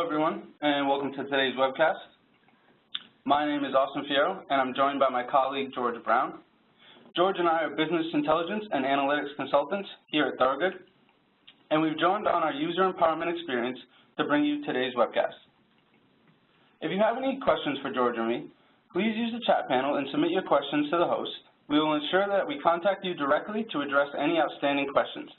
everyone, and welcome to today's webcast. My name is Fiero, and I'm joined by my colleague, George Brown. George and I are business intelligence and analytics consultants here at Thorogood, and we've joined on our user empowerment experience to bring you today's webcast. If you have any questions for George or me, please use the chat panel and submit your questions to the host. We will ensure that we contact you directly to address any outstanding questions.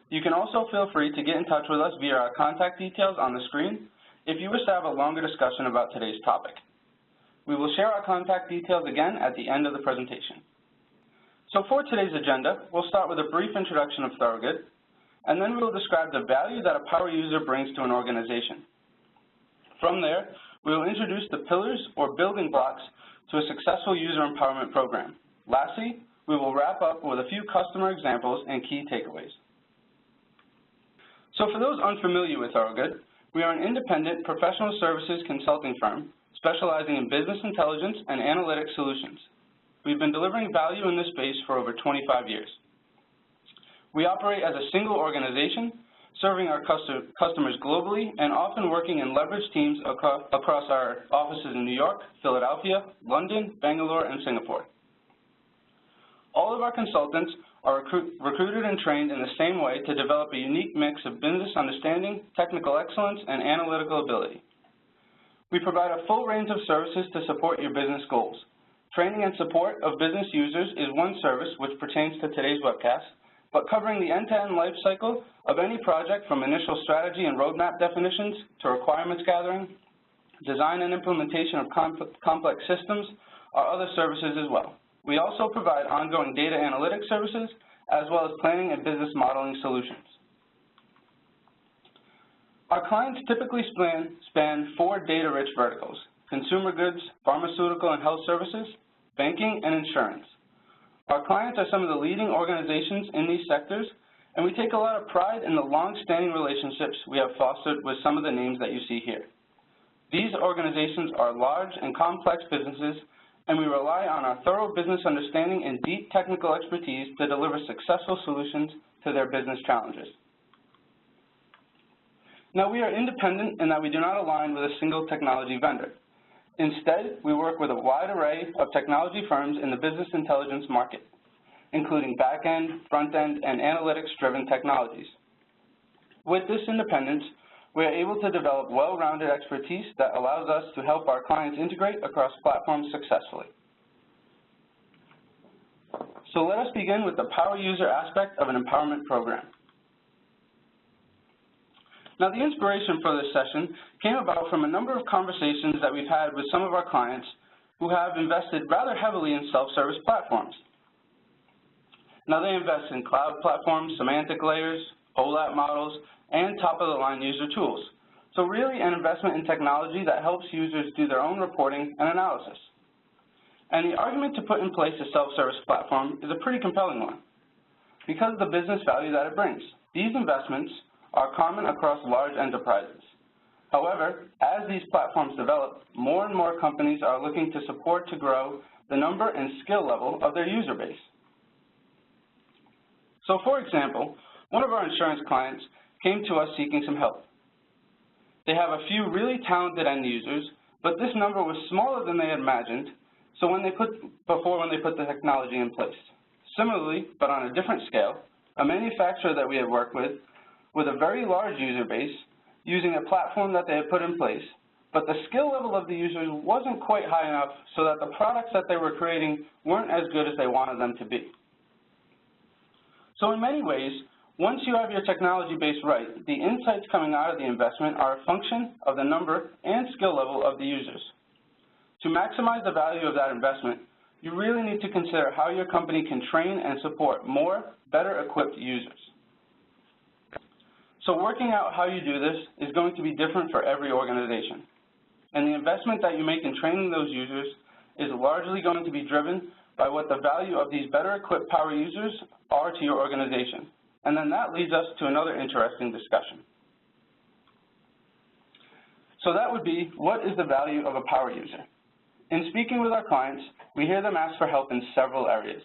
You can also feel free to get in touch with us via our contact details on the screen if you wish to have a longer discussion about today's topic. We will share our contact details again at the end of the presentation. So for today's agenda, we'll start with a brief introduction of Thorogood, and then we will describe the value that a power user brings to an organization. From there, we will introduce the pillars or building blocks to a successful user empowerment program. Lastly, we will wrap up with a few customer examples and key takeaways. So for those unfamiliar with Thorogood, we are an independent professional services consulting firm specializing in business intelligence and analytic solutions. We've been delivering value in this space for over 25 years. We operate as a single organization, serving our customers globally and often working in leveraged teams across our offices in New York, Philadelphia, London, Bangalore, and Singapore. All of our consultants are recruited and trained in the same way to develop a unique mix of business understanding, technical excellence, and analytical ability. We provide a full range of services to support your business goals. Training and support of business users is one service which pertains to today's webcast, but covering the end-to-end life cycle of any project from initial strategy and roadmap definitions to requirements gathering, design and implementation of complex systems are other services as well. We also provide ongoing data analytics services as well as planning and business modeling solutions. Our clients typically span four data-rich verticals: consumer goods, pharmaceutical and health services, banking, and insurance. Our clients are some of the leading organizations in these sectors, and we take a lot of pride in the long-standing relationships we have fostered with some of the names that you see here. These organizations are large and complex businesses, and we rely on our thorough business understanding and deep technical expertise to deliver successful solutions to their business challenges. Now, we are independent in that we do not align with a single technology vendor. Instead, we work with a wide array of technology firms in the business intelligence market, including back-end, front-end, and analytics-driven technologies. With this independence, we are able to develop well-rounded expertise that allows us to help our clients integrate across platforms successfully. So let us begin with the power user aspect of an empowerment program. Now, the inspiration for this session came about from a number of conversations that we've had with some of our clients who have invested rather heavily in self-service platforms. Now, they invest in cloud platforms, semantic layers, OLAP models, and top-of-the-line user tools. So really an investment in technology that helps users do their own reporting and analysis. And the argument to put in place a self-service platform is a pretty compelling one because of the business value that it brings. These investments are common across large enterprises. However, as these platforms develop, more and more companies are looking to support to grow the number and skill level of their user base. So for example, one of our insurance clients came to us seeking some help. They have a few really talented end users, but this number was smaller than they had imagined when they put the technology in place. Similarly, but on a different scale, a manufacturer that we had worked with a very large user base using a platform that they had put in place, but the skill level of the users wasn't quite high enough so that the products that they were creating weren't as good as they wanted them to be. So in many ways, once you have your technology base right, the insights coming out of the investment are a function of the number and skill level of the users. To maximize the value of that investment, you really need to consider how your company can train and support more, better-equipped users. So working out how you do this is going to be different for every organization. And the investment that you make in training those users is largely going to be driven by what the value of these better-equipped power users are to your organization. And then that leads us to another interesting discussion. So that would be, what is the value of a power user? In speaking with our clients, we hear them ask for help in several areas.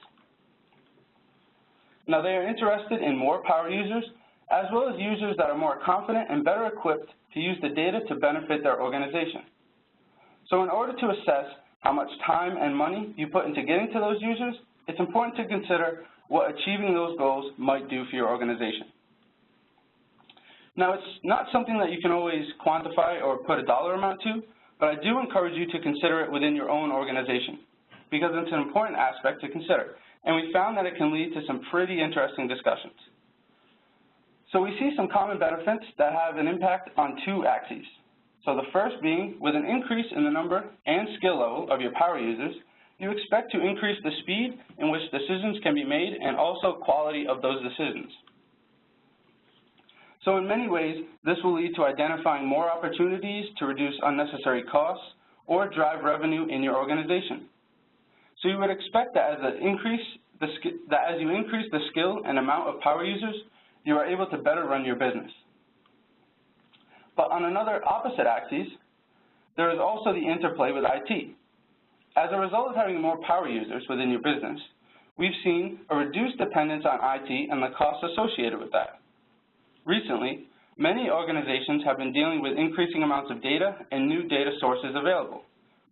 Now, they are interested in more power users as well as users that are more confident and better equipped to use the data to benefit their organization. So in order to assess how much time and money you put into getting to those users, it's important to consider what achieving those goals might do for your organization. Now, it's not something that you can always quantify or put a dollar amount to, but I do encourage you to consider it within your own organization because it's an important aspect to consider, and we found that it can lead to some pretty interesting discussions. So we see some common benefits that have an impact on two axes. So the first being, with an increase in the number and skill level of your power users, you expect to increase the speed in which decisions can be made and also quality of those decisions. So in many ways, this will lead to identifying more opportunities to reduce unnecessary costs or drive revenue in your organization. So you would expect that as you increase the skill and amount of power users, you are able to better run your business. But on another opposite axis, there is also the interplay with IT. As a result of having more power users within your business, we've seen a reduced dependence on IT and the costs associated with that. Recently, many organizations have been dealing with increasing amounts of data and new data sources available,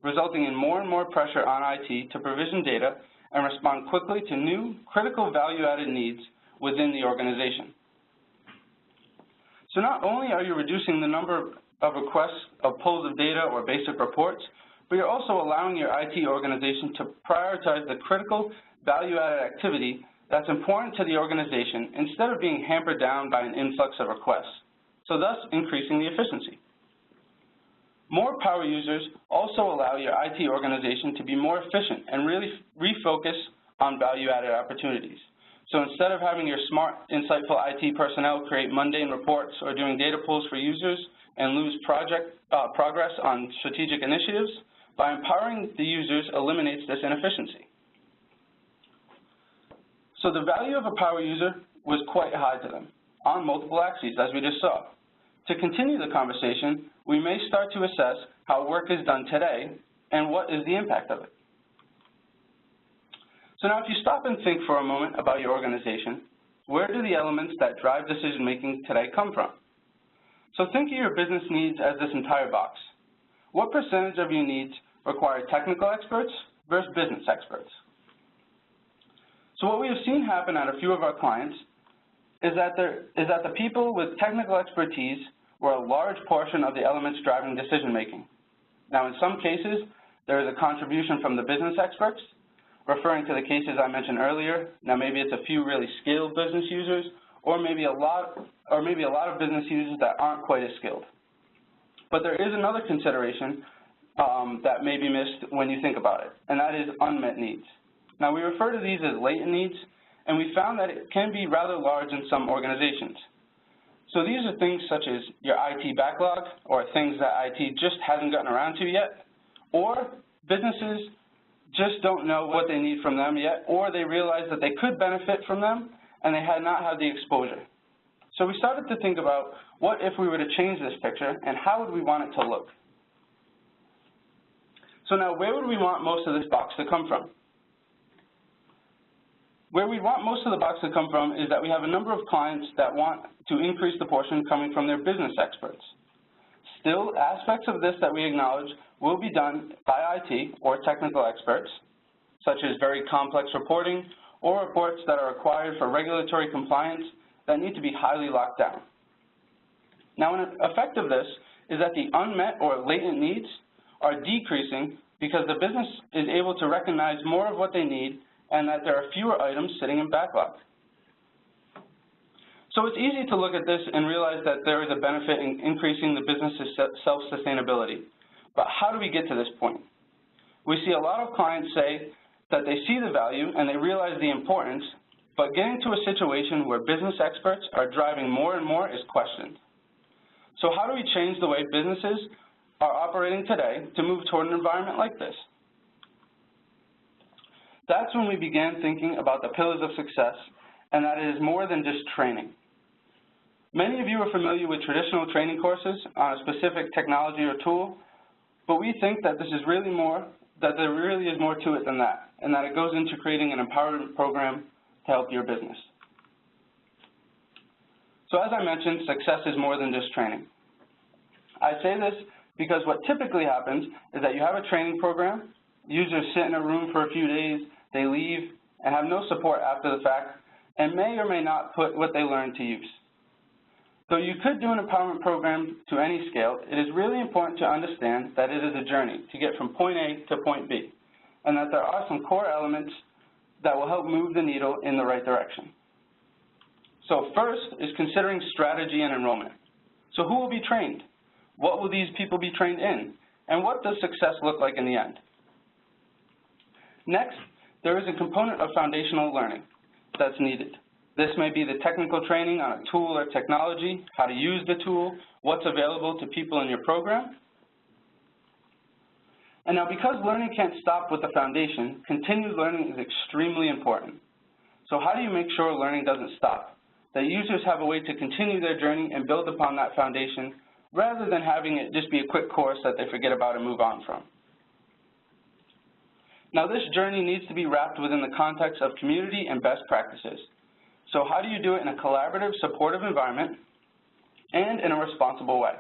resulting in more and more pressure on IT to provision data and respond quickly to new critical value-added needs within the organization. So not only are you reducing the number of requests of pulls of data or basic reports, but you're also allowing your IT organization to prioritize the critical value-added activity that's important to the organization instead of being hampered down by an influx of requests, so thus increasing the efficiency. More power users also allow your IT organization to be more efficient and really refocus on value-added opportunities. So instead of having your smart, insightful IT personnel create mundane reports or doing data pulls for users and lose progress on strategic initiatives, by empowering the users eliminates this inefficiency. So the value of a power user was quite high to them on multiple axes, as we just saw. To continue the conversation, we may start to assess how work is done today and what is the impact of it. So now if you stop and think for a moment about your organization, where do the elements that drive decision-making today come from? So think of your business needs as this entire box. What percentage of your needs require technical experts versus business experts? So what we have seen happen at a few of our clients is that the people with technical expertise were a large portion of the elements driving decision-making. Now, in some cases, there is a contribution from the business experts, referring to the cases I mentioned earlier. Now, maybe it's a few really skilled business users, or maybe a lot of business users that aren't quite as skilled. But there is another consideration that may be missed when you think about it, and that is unmet needs. Now, we refer to these as latent needs, and we found that it can be rather large in some organizations. So these are things such as your IT backlog, or things that IT just hasn't gotten around to yet, or businesses just don't know what they need from them yet, or they realize that they could benefit from them, and they had not had the exposure. So we started to think about what if we were to change this picture, and how would we want it to look? So now, where would we want most of this box to come from? Where we want most of the box to come from is that we have a number of clients that want to increase the portion coming from their business experts. Still, aspects of this that we acknowledge will be done by IT or technical experts, such as very complex reporting or reports that are required for regulatory compliance that need to be highly locked down. Now, an effect of this is that the unmet or latent needs are decreasing because the business is able to recognize more of what they need and that there are fewer items sitting in backlog. So it's easy to look at this and realize that there is a benefit in increasing the business's self-sustainability. But how do we get to this point? We see a lot of clients say that they see the value and they realize the importance, but getting to a situation where business experts are driving more and more is questioned. So how do we change the way businesses are operating today to move toward an environment like this? That's when we began thinking about the pillars of success, and that it is more than just training. Many of you are familiar with traditional training courses on a specific technology or tool, but we think that this is really more, that there really is more to it than that, and that it goes into creating an empowerment program to help your business. So So as I mentioned, success is more than just training. I say this because what typically happens is that you have a training program, users sit in a room for a few days, they leave, and have no support after the fact, and may or may not put what they learned to use. Though you could do an empowerment program to any scale, it is really important to understand that it is a journey to get from point A to point B, and that there are some core elements that will help move the needle in the right direction. So first is considering strategy and enrollment. So who will be trained? What will these people be trained in? And what does success look like in the end? Next, there is a component of foundational learning that's needed. This may be the technical training on a tool or technology, how to use the tool, what's available to people in your program. And now because learning can't stop with the foundation, continued learning is extremely important. So how do you make sure learning doesn't stop? That users have a way to continue their journey and build upon that foundation rather than having it just be a quick course that they forget about and move on from. Now this journey needs to be wrapped within the context of community and best practices. So how do you do it in a collaborative, supportive environment and in a responsible way?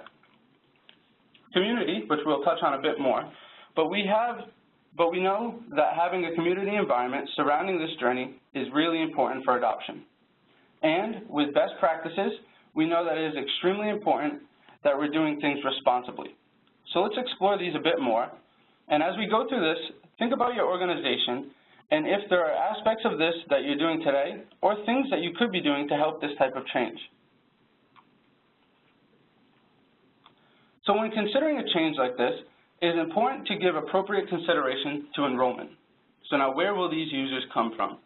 Community, which we'll touch on a bit more, but we know that having a community environment surrounding this journey is really important for adoption. And with best practices, we know that it is extremely important that we're doing things responsibly. So let's explore these a bit more. And as we go through this, think about your organization and if there are aspects of this that you're doing today or things that you could be doing to help this type of change. So when considering a change like this, it is important to give appropriate consideration to enrollment. So now where will these users come from?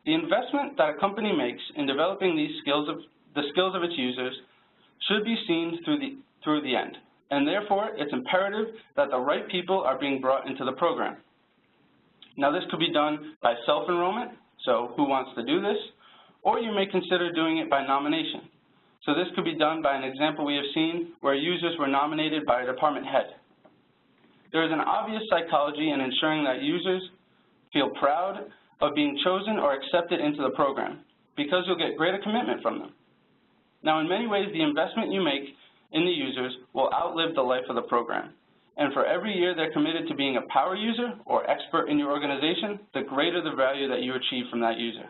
The investment that a company makes in developing the skills of its users should be seen through the end. And therefore, it's imperative that the right people are being brought into the program. Now this could be done by self-enrollment, so who wants to do this, or you may consider doing it by nomination. So this could be done by an example we have seen where users were nominated by a department head. There is an obvious psychology in ensuring that users feel proud of being chosen or accepted into the program because you'll get greater commitment from them. Now in many ways, the investment you make in the users will outlive the life of the program. And for every year they're committed to being a power user or expert in your organization, the greater the value that you achieve from that user.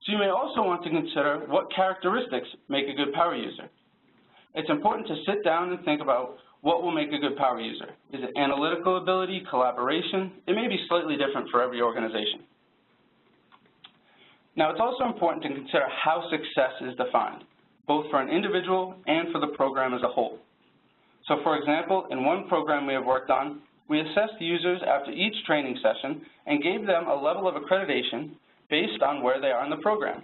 So you may also want to consider what characteristics make a good power user. It's important to sit down and think about what will make a good power user. Is it analytical ability, collaboration? It may be slightly different for every organization. Now it's also important to consider how success is defined, both for an individual and for the program as a whole. So for example, in one program we have worked on, we assessed users after each training session and gave them a level of accreditation based on where they are in the program.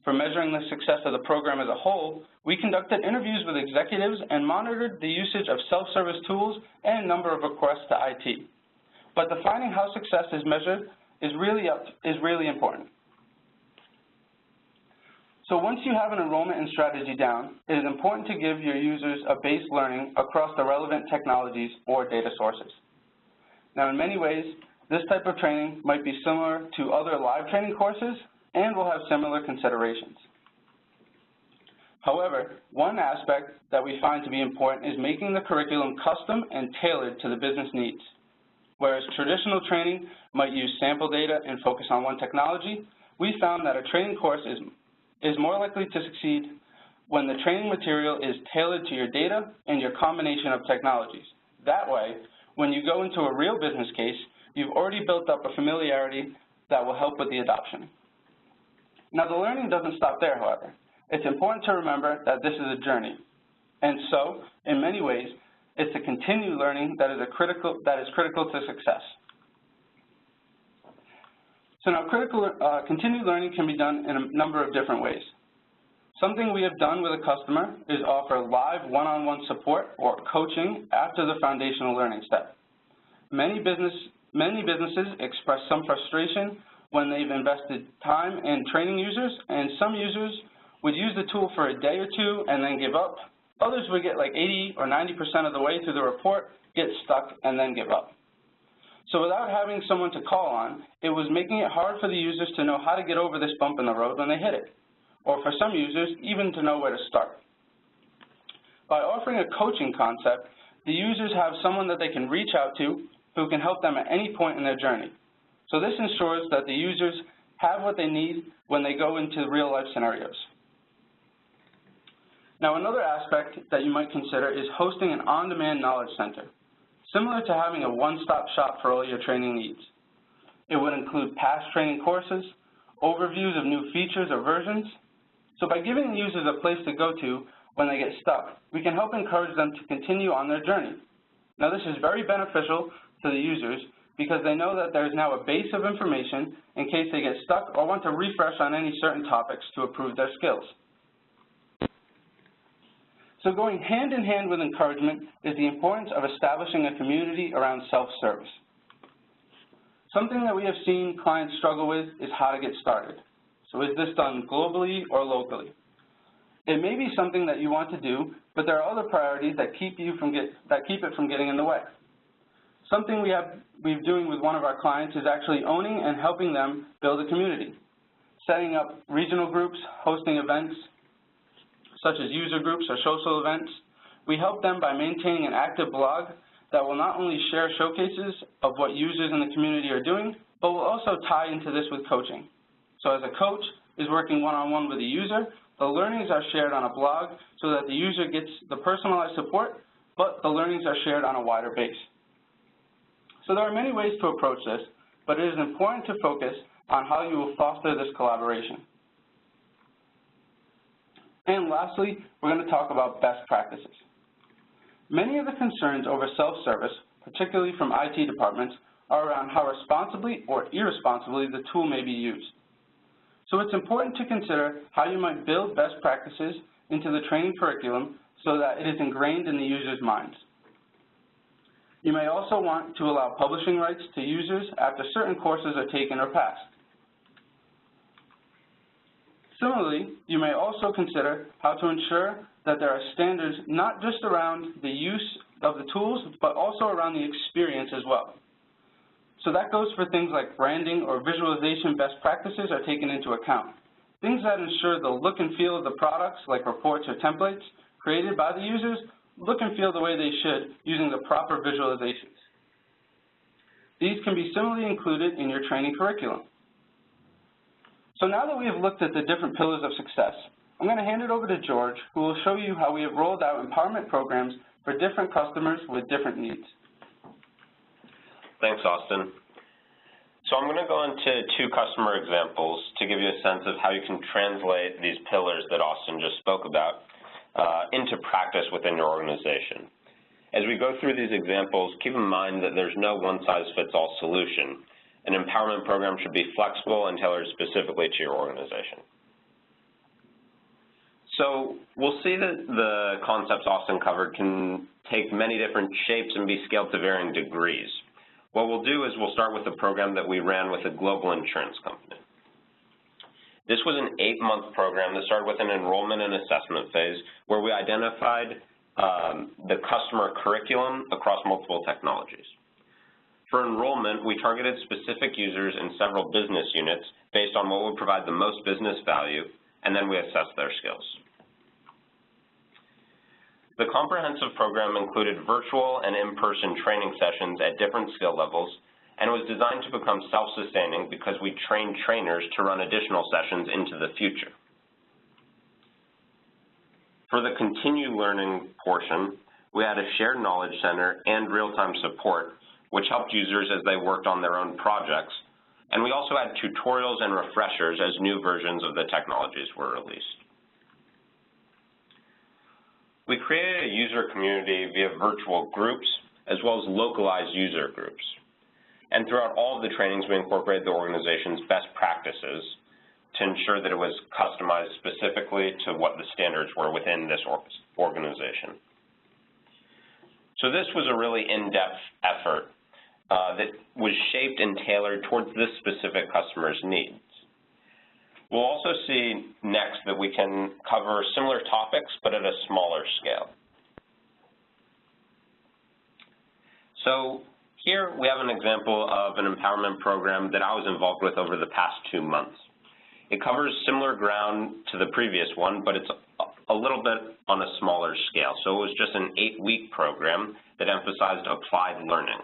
For measuring the success of the program as a whole, we conducted interviews with executives and monitored the usage of self-service tools and number of requests to IT. But defining how success is measured is really important. So once you have an enrollment and strategy down, it is important to give your users a base learning across the relevant technologies or data sources. Now in many ways, this type of training might be similar to other live training courses and will have similar considerations. However, one aspect that we find to be important is making the curriculum custom and tailored to the business needs. Whereas traditional training might use sample data and focus on one technology, we found that a training course is more likely to succeed when the training material is tailored to your data and your combination of technologies. That way, when you go into a real business case, you've already built up a familiarity that will help with the adoption. Now, the learning doesn't stop there, however. It's important to remember that this is a journey. And so, in many ways, it's the continued learning that is critical to success. So now continued learning can be done in a number of different ways. Something we have done with a customer is offer live one-on-one support or coaching after the foundational learning step. Many businesses express some frustration when they've invested time in training users, and some users would use the tool for a day or two and then give up. Others would get like 80 or 90% of the way through the report, get stuck, and then give up. So without having someone to call on, it was making it hard for the users to know how to get over this bump in the road when they hit it. or for some users, even to know where to start. By offering a coaching concept, the users have someone that they can reach out to who can help them at any point in their journey. So this ensures that the users have what they need when they go into real-life scenarios. Now, another aspect that you might consider is hosting an on-demand knowledge center, similar to having a one-stop shop for all your training needs. It would include past training courses, overviews of new features or versions. So by giving the users a place to go to when they get stuck, we can help encourage them to continue on their journey. Now, this is very beneficial to the users because they know that there is now a base of information in case they get stuck or want to refresh on any certain topics to improve their skills. So going hand in hand with encouragement is the importance of establishing a community around self-service. Something that we have seen clients struggle with is how to get started. So is this done globally or locally? It may be something that you want to do, but there are other priorities that keep it from getting in the way. Something we're doing with one of our clients is actually owning and helping them build a community, setting up regional groups, hosting events, such as user groups or social events. We help them by maintaining an active blog that will not only share showcases of what users in the community are doing, but will also tie into this with coaching. So as a coach is working one-on-one with a user, the learnings are shared on a blog so that the user gets the personalized support, but the learnings are shared on a wider base. So there are many ways to approach this, but it is important to focus on how you will foster this collaboration. And lastly, we're going to talk about best practices. Many of the concerns over self-service, particularly from IT departments, are around how responsibly or irresponsibly the tool may be used. So it's important to consider how you might build best practices into the training curriculum so that it is ingrained in the user's minds. You may also want to allow publishing rights to users after certain courses are taken or passed. Similarly, you may also consider how to ensure that there are standards not just around the use of the tools, but also around the experience as well. So that goes for things like branding or visualization best practices are taken into account. Things that ensure the look and feel of the products, like reports or templates, created by the users, look and feel the way they should using the proper visualizations. These can be similarly included in your training curriculum. So now that we have looked at the different pillars of success, I'm going to hand it over to George, who will show you how we have rolled out empowerment programs for different customers with different needs. Thanks, Austin. So I'm going to go into two customer examples to give you a sense of how you can translate these pillars that Austin just spoke about into practice within your organization. As we go through these examples, keep in mind that there's no one-size-fits-all solution. An empowerment program should be flexible and tailored specifically to your organization. So we'll see that the concepts Austin covered can take many different shapes and be scaled to varying degrees. What we'll do is we'll start with a program that we ran with a global insurance company. This was an 8-month program that started with an enrollment and assessment phase where we identified the customer curriculum across multiple technologies. For enrollment, we targeted specific users in several business units based on what would provide the most business value, and then we assessed their skills. The comprehensive program included virtual and in-person training sessions at different skill levels and was designed to become self-sustaining because we trained trainers to run additional sessions into the future. For the continued learning portion, we had a shared knowledge center and real-time support, which helped users as they worked on their own projects, and we also had tutorials and refreshers as new versions of the technologies were released. We created a user community via virtual groups as well as localized user groups. And throughout all of the trainings, we incorporated the organization's best practices to ensure that it was customized specifically to what the standards were within this organization. So this was a really in-depth effort that was shaped and tailored towards this specific customer's needs. We'll also see next that we can cover similar topics, but at a smaller scale. So here we have an example of an empowerment program that I was involved with over the past 2 months. It covers similar ground to the previous one, but it's a little bit on a smaller scale. So it was just an 8-week program that emphasized applied learning.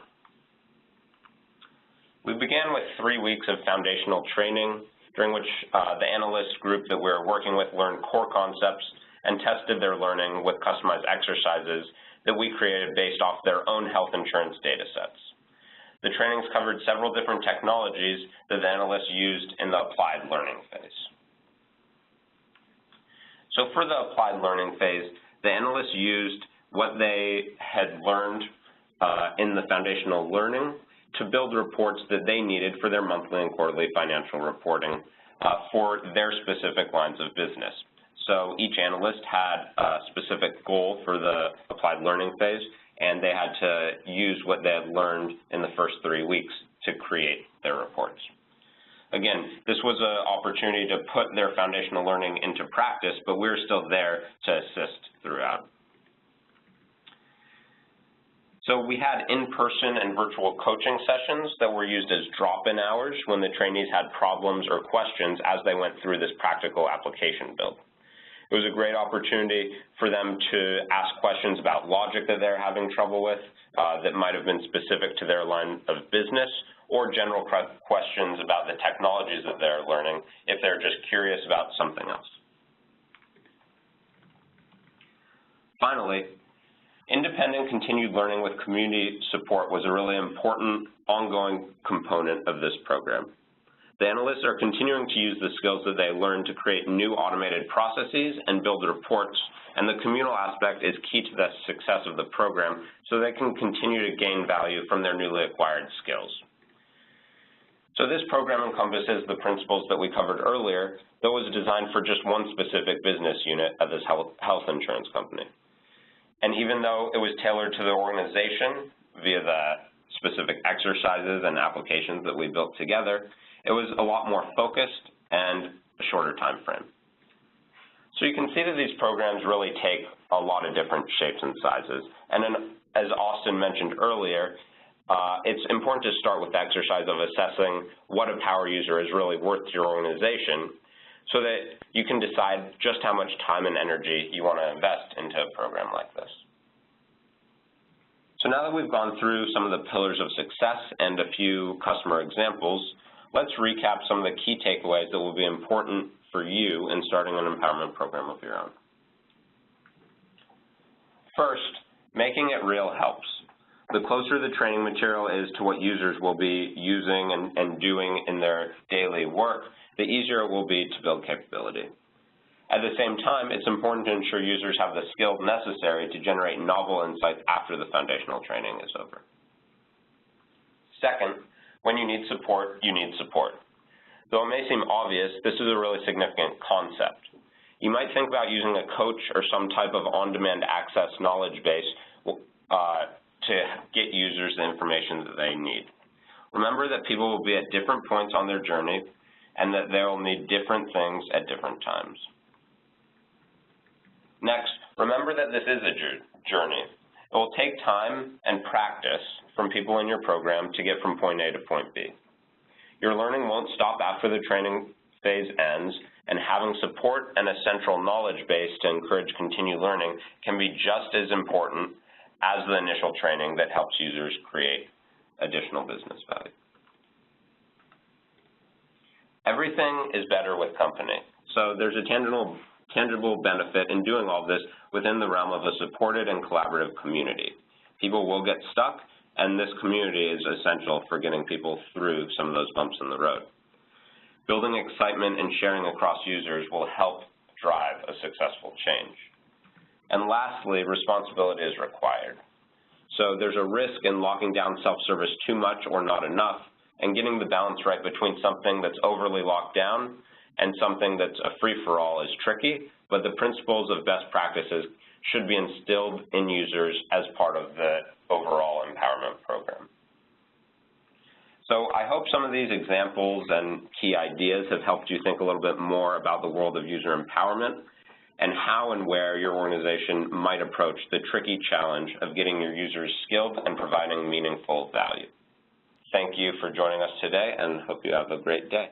We began with 3 weeks of foundational training, during which the analyst group that we're working with learned core concepts and tested their learning with customized exercises that we created based off their own health insurance data sets. The trainings covered several different technologies that the analysts used in the applied learning phase. So for the applied learning phase, the analysts used what they had learned in the foundational learning to build reports that they needed for their monthly and quarterly financial reporting for their specific lines of business. So each analyst had a specific goal for the applied learning phase, and they had to use what they had learned in the first 3 weeks to create their reports. Again, this was an opportunity to put their foundational learning into practice, but we're still there to assist throughout. So we had in-person and virtual coaching sessions that were used as drop-in hours when the trainees had problems or questions as they went through this practical application build. It was a great opportunity for them to ask questions about logic that they're having trouble with that might have been specific to their line of business, or general questions about the technologies that they're learning if they're just curious about something else. Finally, independent continued learning with community support was a really important ongoing component of this program. The analysts are continuing to use the skills that they learned to create new automated processes and build reports, and the communal aspect is key to the success of the program so they can continue to gain value from their newly acquired skills. So this program encompasses the principles that we covered earlier, that was designed for just one specific business unit of this health insurance company. And even though it was tailored to the organization via the specific exercises and applications that we built together, it was a lot more focused and a shorter time frame. So you can see that these programs really take a lot of different shapes and sizes. And then, as Austin mentioned earlier, it's important to start with the exercise of assessing what a power user is really worth to your organization so that you can decide just how much time and energy you want to invest into a program like this. So now that we've gone through some of the pillars of success and a few customer examples, let's recap some of the key takeaways that will be important for you in starting an empowerment program of your own. First, making it real helps. The closer the training material is to what users will be using and doing in their daily work, the easier it will be to build capability. At the same time, it's important to ensure users have the skills necessary to generate novel insights after the foundational training is over. Second, when you need support, you need support. Though it may seem obvious, this is a really significant concept. You might think about using a coach or some type of on-demand access knowledge base to get users the information that they need. Remember that people will be at different points on their journey and that they will need different things at different times. Next, remember that this is a journey. It will take time and practice from people in your program to get from point A to point B. Your learning won't stop after the training phase ends, and having support and a central knowledge base to encourage continued learning can be just as important as the initial training that helps users create additional business value. Everything is better with company, so there's a tangible benefit in doing all this within the realm of a supported and collaborative community. People will get stuck, and this community is essential for getting people through some of those bumps in the road. Building excitement and sharing across users will help drive a successful change. And lastly, responsibility is required. So there's a risk in locking down self-service too much or not enough, and getting the balance right between something that's overly locked down and something that's a free-for-all is tricky, but the principles of best practices should be instilled in users as part of the overall empowerment program. So I hope some of these examples and key ideas have helped you think a little bit more about the world of user empowerment and how and where your organization might approach the tricky challenge of getting your users skilled and providing meaningful value. Thank you for joining us today, and hope you have a great day.